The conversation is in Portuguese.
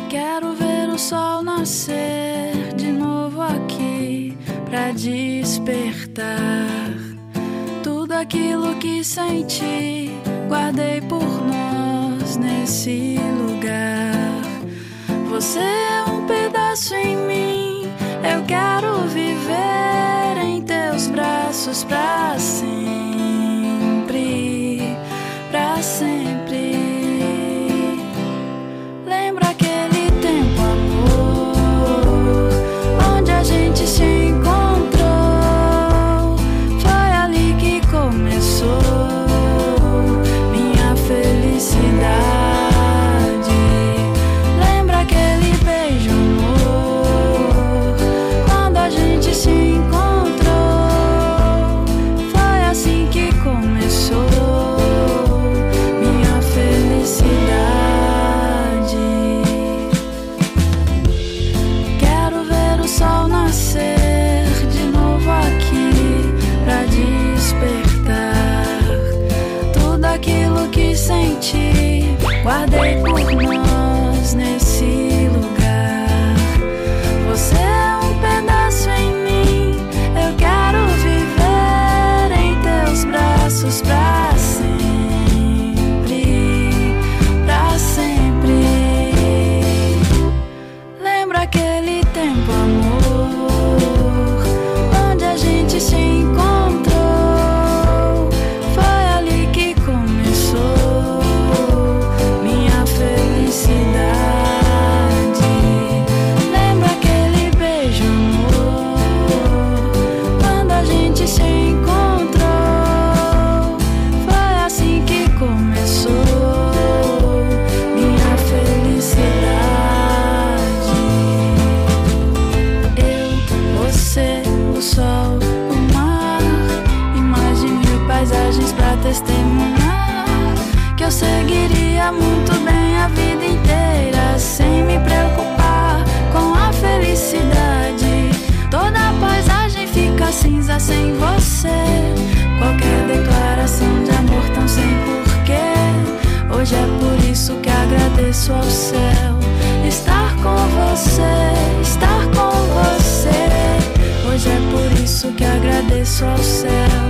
Quero ver o sol nascer de novo aqui pra despertar tudo aquilo que senti, guardei por nós nesse lugar. Você é um pedaço em mim, eu quero viver em teus braços pra sempre, pra sempre. Lembra aquele tempo, amor, onde a gente se encontrou? Foi ali que começou minha felicidade. Lembra aquele beijo, amor, quando a gente se encontrou? Foi assim que começou minha felicidade. Quero ver o sol nascer de novo aqui pra despertar tudo aquilo que senti, guardei por nós nesse lugar. Você é um pedaço em mim, eu quero viver em teus braços pra sempre, pra sempre. Lembra aquele tempo, amor, onde a gente se encontrou? Foi ali que começou minha felicidade. Lembra aquele beijo, amor, quando a gente se encontrou? Foi assim que começou minha felicidade. Eu, você, o sol, o mar e mais de 1000 paisagens pra testemunhar que eu seguiria muito bem a vida inteira sem me preocupar com a felicidade. Toda a paisagem fica cinza sem você, qualquer declaração de amor tão sem porquê. Hoje é por isso que agradeço ao céu estar com você, estar com você. Hoje é por isso que agradeço ao céu